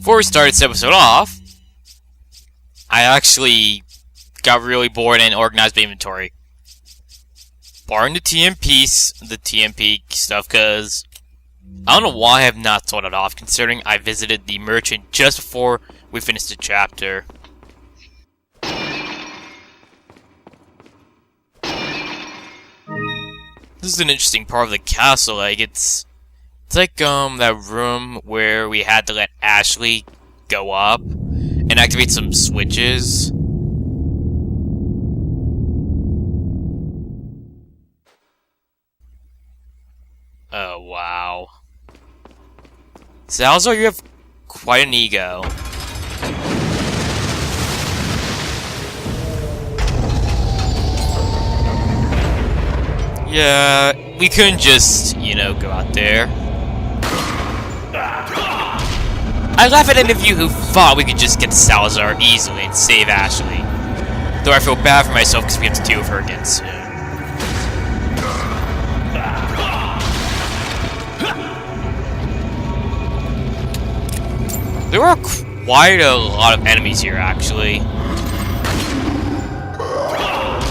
Before we start this episode off, I actually got really bored and organized my inventory. Barring the TMP stuff, because I don't know why I have not sold it off, considering I visited the merchant just before we finished the chapter. This is an interesting part of the castle, like, it's like, that room where we had to let Ashley go up and activate some switches. Oh, wow. Salazar, you have quite an ego. Yeah, we couldn't just, go out there. I laugh at any of you who thought we could just get Salazar easily and save Ashley. Though I feel bad for myself because we have to deal with her again soon. There are quite a lot of enemies here, actually.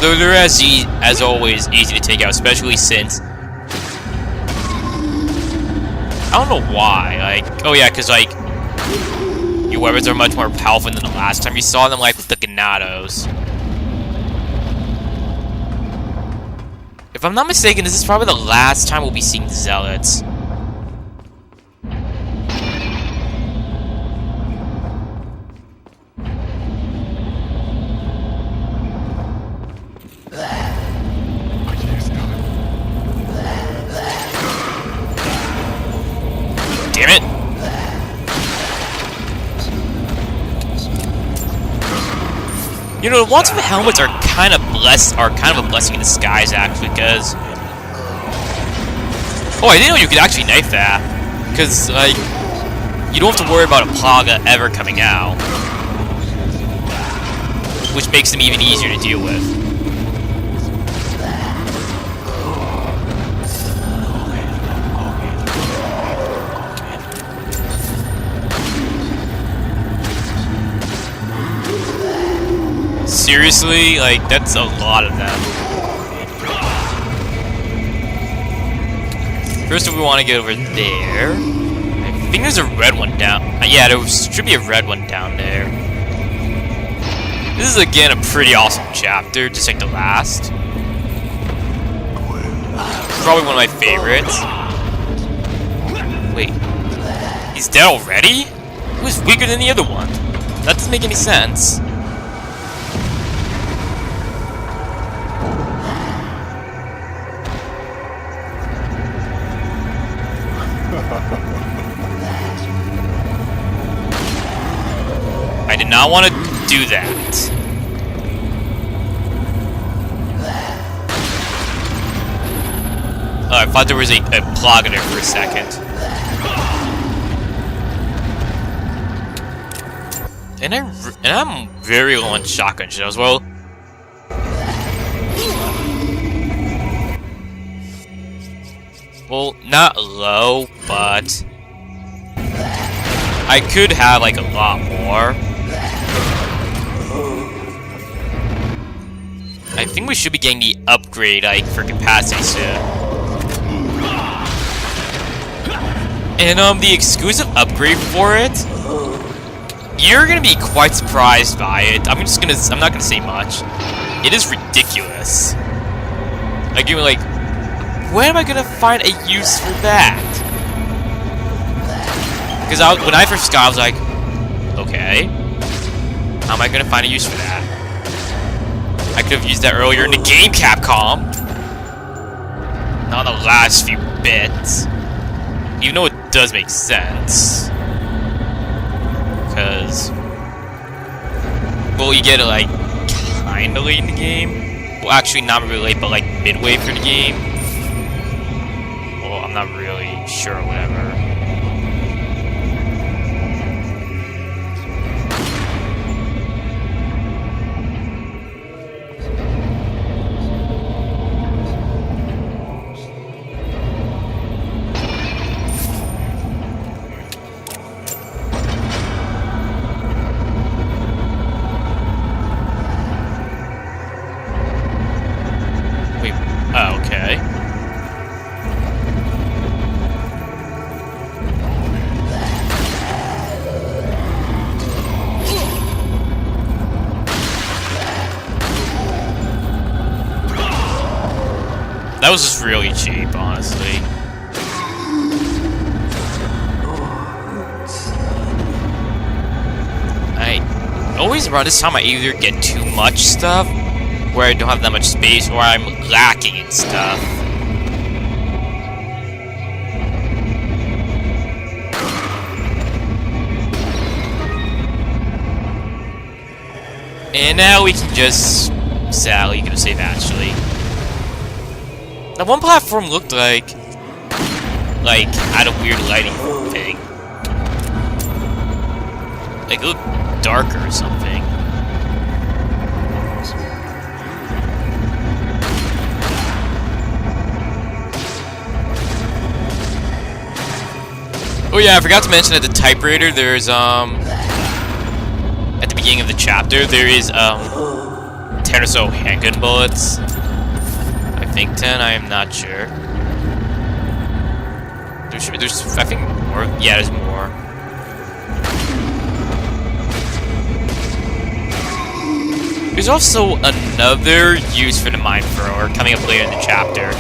Though they're as always easy to take out, especially since I don't know why. Oh yeah, because your weapons are much more powerful than the last time you saw them, like with the Ganados. If I'm not mistaken, this is probably the last time we'll be seeing Zealots. Damn it! The ones with helmets are kind of a blessing in disguise, actually, because I didn't know you could actually knife that, because you don't have to worry about a Plaga ever coming out, which makes them even easier to deal with. Seriously? That's a lot of them. First, we want to get over there. I think there's a red one down. Yeah, there should be a red one down there. This is, again, a pretty awesome chapter, just like the last. Probably one of my favorites. Wait. He's dead already? He was weaker than the other one. That doesn't make any sense. I did not want to do that. Oh, I thought there was a Plaga there for a second. And I'm very low on shotgun shells. Well, not low, but I could have a lot more. I think we should be getting the upgrade for capacity soon. And the exclusive upgrade for it, you're gonna be quite surprised by it. I'm not gonna say much. It is ridiculous. Where am I gonna find a use for that? Because when I first got, I was like, okay, how am I gonna find a use for that? I could have used that earlier in the game, Capcom. Not the last few bits. Even though it does make sense. Because, you get it kinda late in the game. Well, actually not really late, but midway through the game. Well, I'm not really sure, whatever. That was just really cheap, honestly. I always around this time I either get too much stuff, where I don't have that much space, or I'm lacking in stuff. And now we can just... Sadly, gonna save actually. That one platform looked like had a weird lighting thing. Like, it looked darker or something. Oh yeah, I forgot to mention at the typewriter, there's, at the beginning of the chapter, there is, 10 or so handgun bullets. I think 10, I am not sure. There should be, I think more. Yeah, there's more. There's also another use for the mine thrower coming up later in the chapter.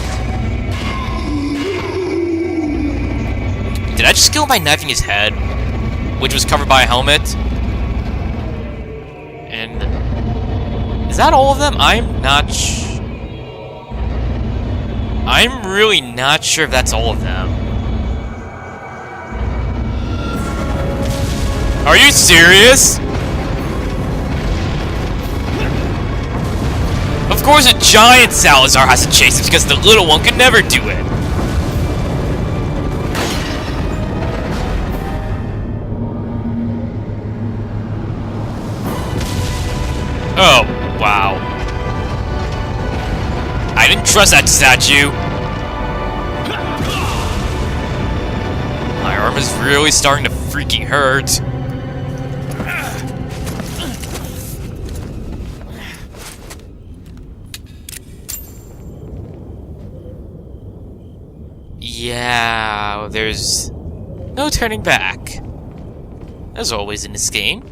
Did I just kill him by knifing his head, which was covered by a helmet? And is that all of them? I'm really not sure if that's all of them. Are you serious? Of course a giant Salazar has to chase him because the little one could never do it. Oh, wow. I didn't trust that statue. My arm is really starting to freaking hurt. Yeah, there's no turning back. As always in this game.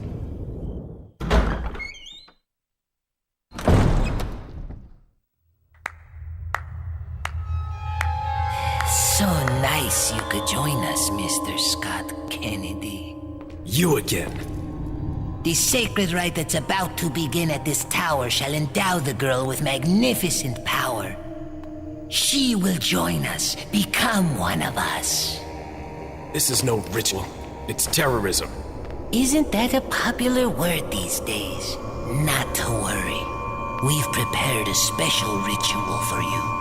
So nice you could join us, Mr. Scott Kennedy. You again. The sacred rite that's about to begin at this tower shall endow the girl with magnificent power. She will join us, become one of us. This is no ritual. It's terrorism. Isn't that a popular word these days? Not to worry. We've prepared a special ritual for you.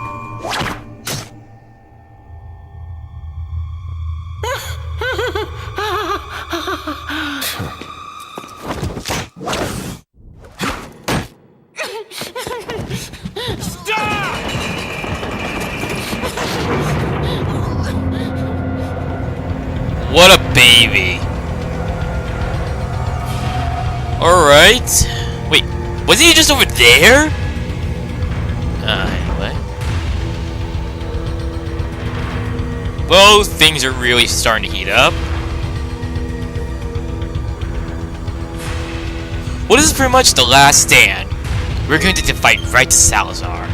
What a baby. Alright. Wait, was he just over there? Anyway. Well, things are really starting to heat up. Well, this is pretty much the last stand. We're going to fight right to Salazar.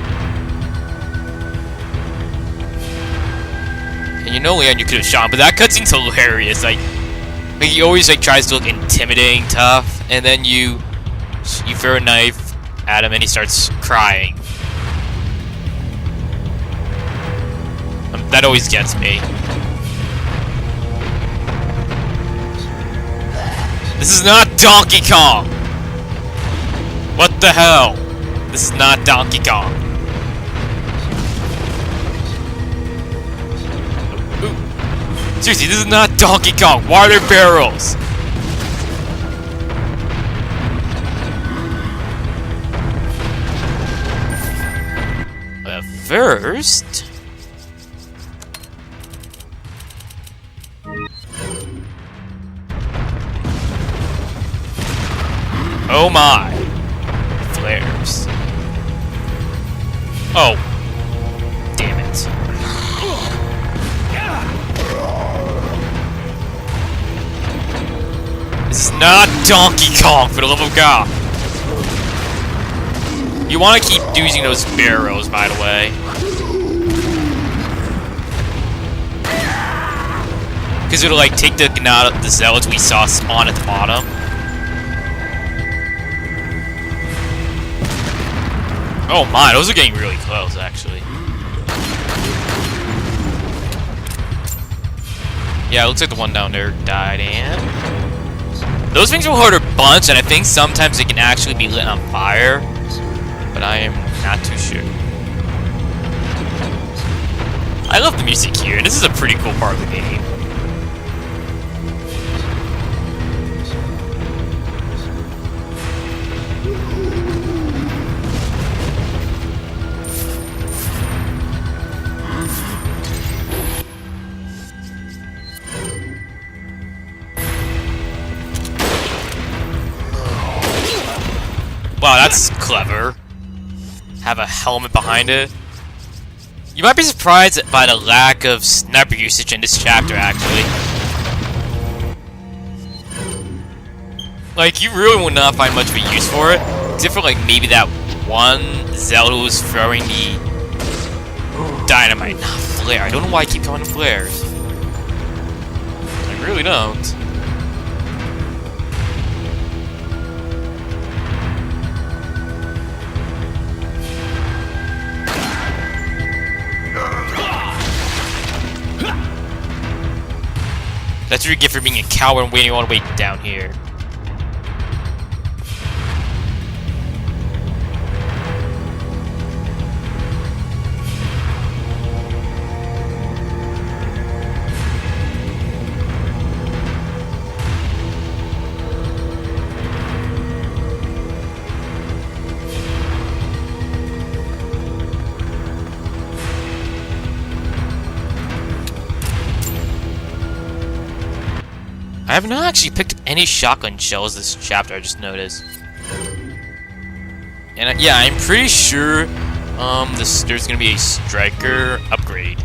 And you know, Leon, you could have shot him, but that cutscene's hilarious. Like he always tries to look intimidating, tough, and then you throw a knife at him, and he starts crying. That always gets me. This is not Donkey Kong. What the hell? This is not Donkey Kong. Seriously, this is not Donkey Kong. Why are there barrels? But first... Oh my. Flares. Oh. Damn it. This is not Donkey Kong, for the love of God. You want to keep using those barrels, by the way. Because it'll like take the zealots we saw spawn at the bottom. Oh my, those are getting really close actually. Yeah, it looks like the one down there died, and those things will hurt a bunch, and I think sometimes it can actually be lit on fire, but I am not too sure. I love the music here, and this is a pretty cool part of the game. Wow, that's clever. Have a helmet behind it. You might be surprised by the lack of sniper usage in this chapter, actually. Like, you really would not find much of a use for it, except for, like, maybe that one zealot who was throwing the dynamite. Not flare. I don't know why I keep calling them flares. I really don't. That's what you get for being a coward and waiting all the way down here. I have not actually picked up any shotgun shells this chapter, I just noticed. And yeah, I'm pretty sure there's gonna be a striker upgrade.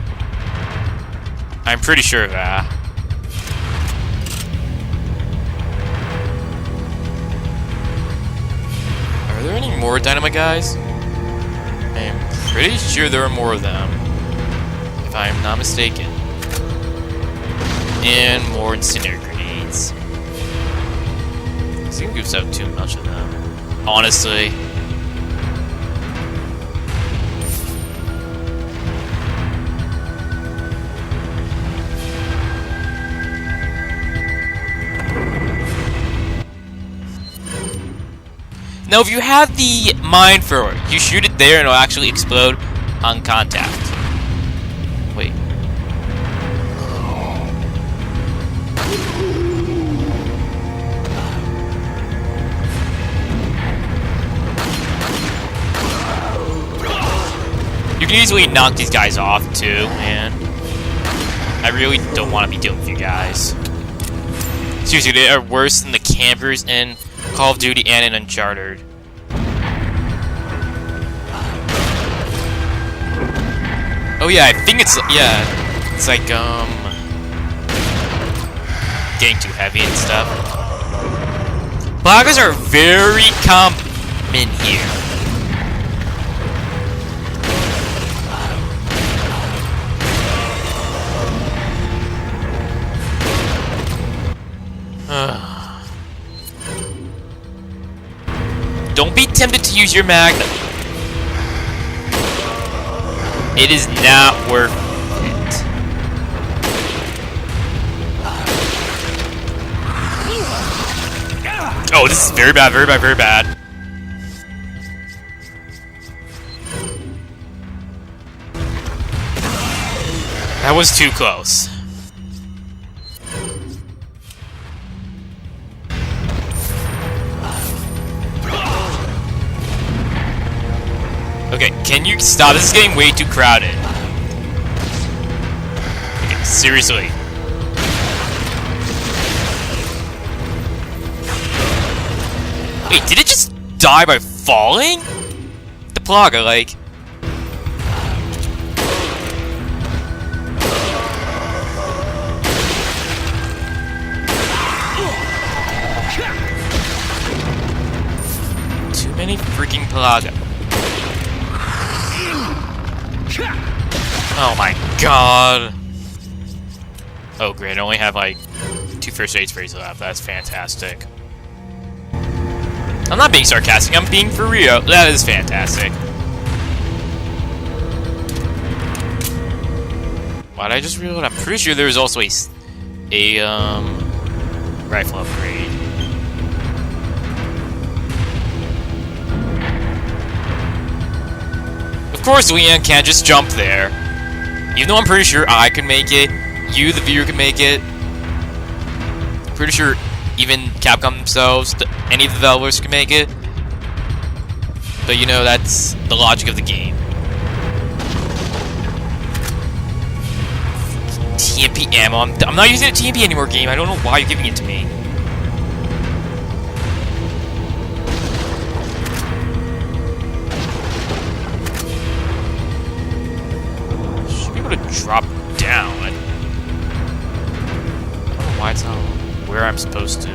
I'm pretty sure of that. Are there any more dynamite guys? I am pretty sure there are more of them, if I am not mistaken. And more incendiary grenades. This game gives out too much of them, honestly. Now, if you have the mine thrower, you shoot it there and it'll actually explode on contact. Wait. You can easily knock these guys off too, man. I really don't want to be dealing with you guys. Seriously, they are worse than the campers in Call of Duty and in Uncharted. Oh yeah, I think it's like getting too heavy and stuff. Bloggers are very common here. Don't be tempted to use your magnum. It is not worth it. Oh, this is very bad, very bad, very bad. That was too close. Okay, can you stop? This is getting way too crowded. Okay, seriously. Wait, did it just die by falling? The Plaga, like... Too many freaking Plaga. Oh my god. Oh, great. I only have, like, 2 first aid sprays left. That's fantastic. I'm not being sarcastic. I'm being for real. That is fantastic. Why'd I just reload? I'm pretty sure there was also a rifle upgrade. Of course, Leanne can't just jump there. Even though I'm pretty sure I can make it, you, the viewer, can make it. Pretty sure even Capcom themselves, any of the developers can make it. But you know, that's the logic of the game. TMP ammo. I'm not using a TMP anymore, game. I don't know why you're giving it to me. Should be able to drop down. I don't know why it's not where I'm supposed to.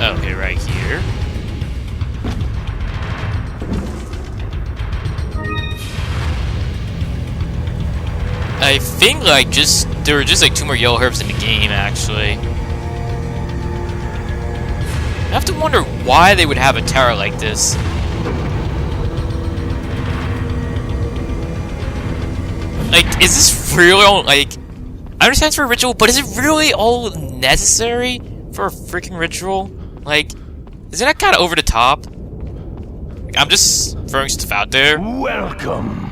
Okay, right here. I think like there were just like 2 more yellow herbs in the game actually. I have to wonder why they would have a tower like this. Like, is this really all, like, I understand it's for a ritual, but is it really all necessary for a freaking ritual? Like, isn't that kind of over the top? Like, I'm just throwing stuff out there. Welcome.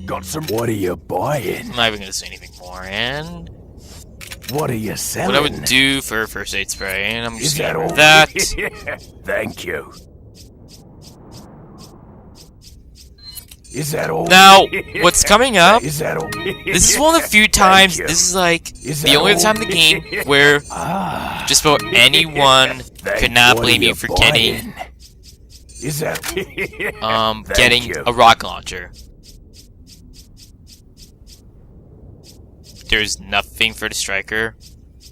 Got some. What are you buying? I'm not even gonna say anything more. And what are you selling? what I would do for first aid spray, and I'm just that gonna all? that. Thank you. Is that all? Now, what's coming up? Is that all? This is one of the few times. you. This is like Is the that only all? time in the game where just about anyone could not What are blame you for getting buying? Is that getting you. a rocket launcher. There's nothing for the striker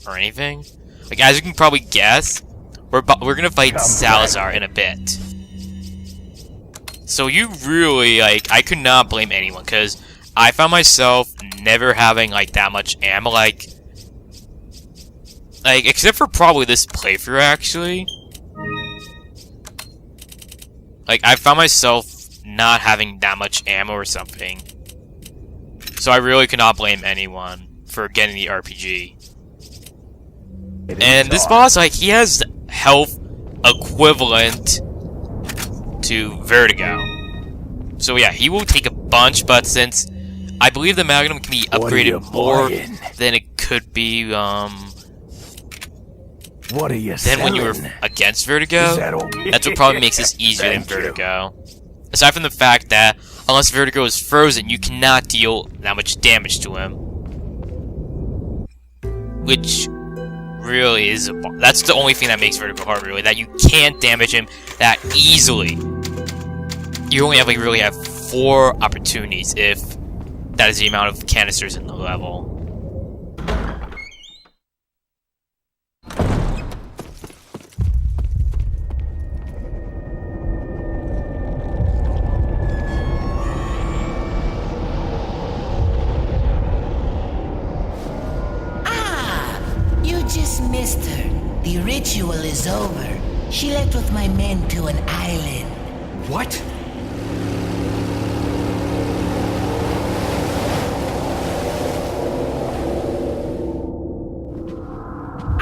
or anything. Like, as you can probably guess, we're gonna fight Come Salazar in a bit. So you really, like, I could not blame anyone, because I found myself never having, like, that much ammo, like, except for probably this playthrough, actually. Like, I found myself not having that much ammo or something. So I really could not blame anyone for getting the RPG. And this boss, like, he has health equivalent to Vertigo. So yeah, he will take a bunch, but since I believe the Magnum can be upgraded more than it could be, what are you then when you were against Vertigo, that's what probably makes this easier than Vertigo. Aside from the fact that, unless Vertigo is frozen, you cannot deal that much damage to him. Which really is that's the only thing that makes Vertigo hard, really, that you can't damage him that easily. You only have, like, really have 4 opportunities if that is the amount of canisters in the level. You just missed her. The ritual is over. She left with my men to an island. What?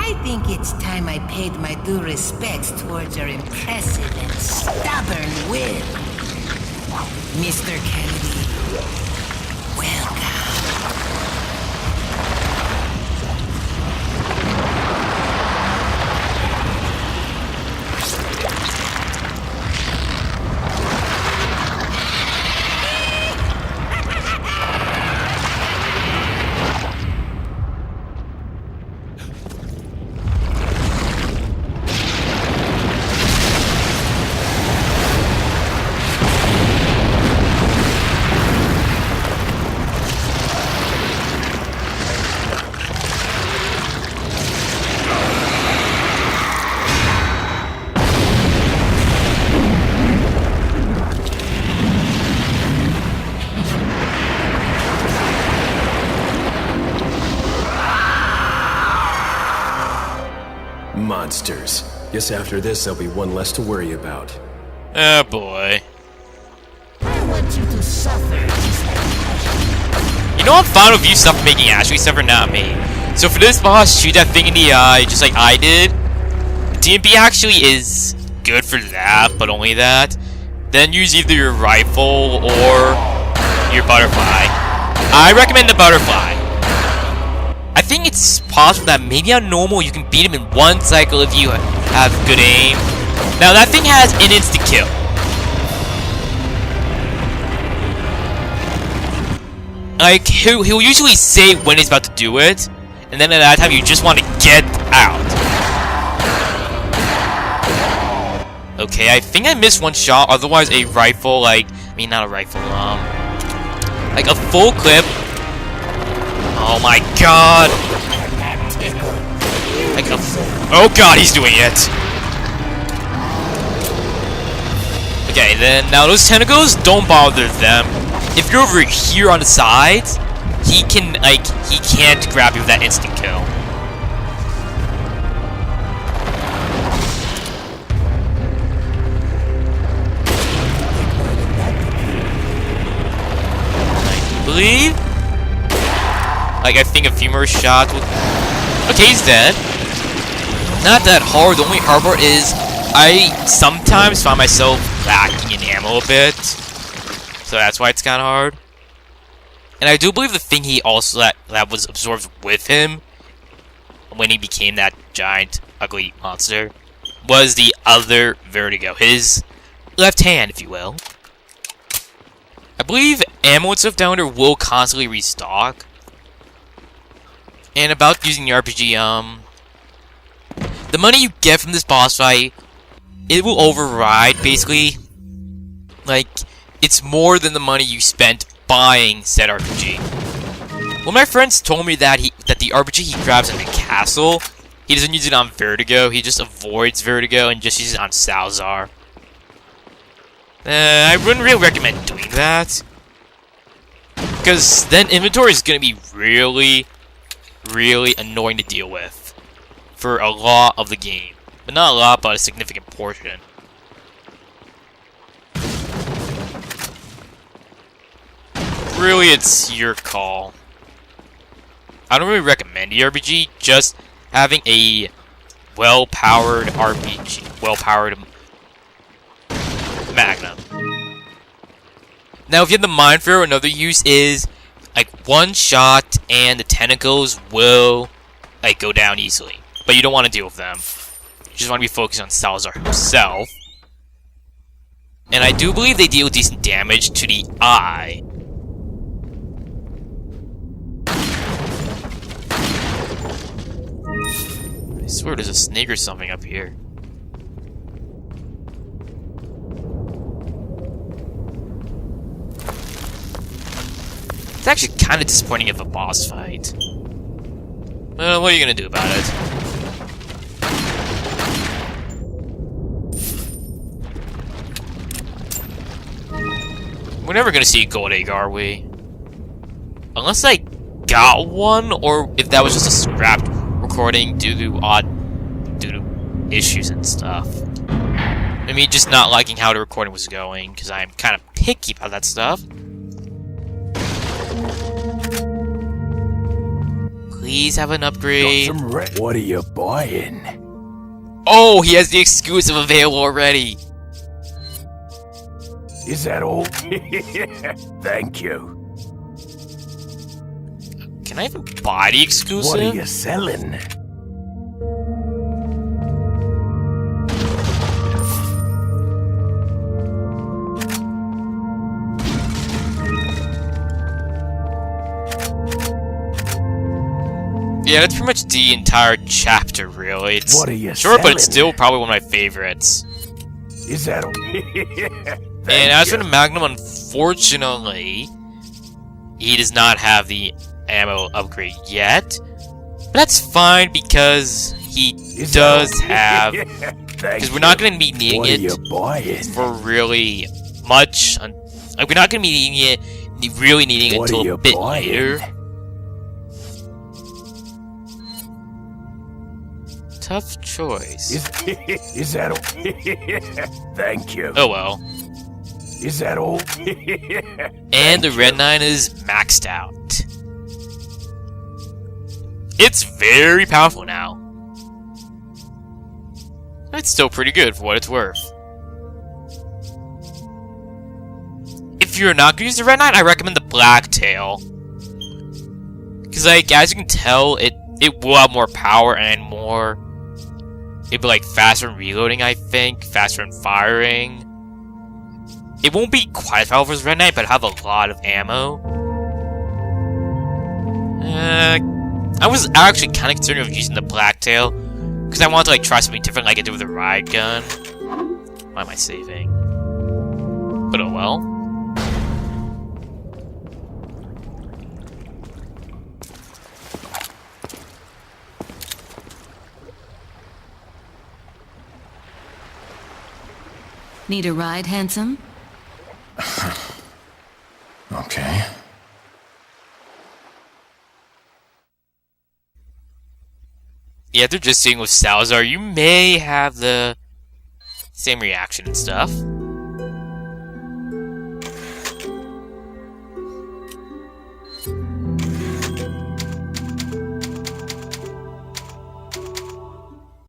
I think it's time I paid my due respects towards her impressive and stubborn will. Mr. Kennedy, welcome. monsters. Guess after this, there'll be one less to worry about. Oh boy. I want you to suffer. You know, I'm fine with you making Ashley suffer, not me. So for this boss, shoot that thing in the eye, just like I did. TMP actually is good for that, but only that. Then use either your rifle or your butterfly. I recommend the butterfly. I think it's possible that maybe on normal you can beat him in one cycle if you have good aim. Now that thing has an instant kill. Like, he'll usually say when he's about to do it, and then at that time you just want to get out. Okay, I think I missed one shot, otherwise a rifle, like, I mean not a rifle, like a full clip. Oh my god! Like a oh god, he's doing it! Okay, then, now those tentacles, don't bother them. If you're over here on the sides, he can't grab you with that instant kill. I believe? Like, I think a few more shots will... Okay, he's dead. Not that hard. The only hard part is I sometimes find myself lacking in ammo a bit. So that's why it's kind of hard. And I do believe the thing he also that was absorbed with him when he became that giant, ugly monster was the other Vertigo. His left hand, if you will. I believe ammo and stuff down there will constantly restock. And about using the RPG, the money you get from this boss fight, it will override, basically. Like, it's more than the money you spent buying said RPG. Well, my friends told me that the RPG he grabs in the castle, he doesn't use it on Vertigo, he just avoids Vertigo and just uses it on Salazar. I wouldn't really recommend doing that. Because then inventory is going to be really, really annoying to deal with. For a lot of the game. But not a lot, but a significant portion. Really, it's your call. I don't really recommend the RPG, just having a well-powered RPG. Well-powered Magnum. Now, if you have the Mind Thrower, another use is, like, one shot and the tentacles will, like, go down easily. But you don't want to deal with them. You just want to be focused on Salazar himself. And I do believe they deal decent damage to the eye. I swear there's a snake or something up here. It's actually kind of disappointing of a boss fight. Well, what are you gonna do about it? We're never gonna see a gold egg, are we? Unless I got one, or if that was just a scrapped recording due to issues and stuff. I mean, just not liking how the recording was going, because I'm kind of picky about that stuff. Please have an upgrade. What are you buying? Oh, he has the exclusive available already. Is that all? Thank you. Can I even buy the exclusive? What are you selling? Yeah, that's pretty much the entire chapter, really. It's What are you short, but it's selling? still probably one of my favorites. Is that all? And as for the Magnum, unfortunately, he does not have the ammo upgrade yet. But that's fine because he does have... Because we're not going to be needing What are you it buying? for really much. Like, we're not going to be needing it, really needing it What until are you a bit buying? later. Tough choice. Is that all? Thank you. Oh well. Is that all? And the Red 9 is maxed out. It's very powerful now. It's still pretty good for what it's worth. If you're not gonna use the Red 9, I recommend the Black Tail. Because, like, as you can tell, it will have more power and more... It'll be, like, faster in reloading, I think. Faster in firing. It won't be quite as powerful as Red Knight, but it'll have a lot of ammo. I was actually kind of considering of using the Black Tail. Because I wanted to, like, try something different like I did with the Ride Gun. Why am I saving? But oh well. Need a ride, handsome? Okay. Yeah, they're just seeing with Salazar, you may have the same reaction and stuff.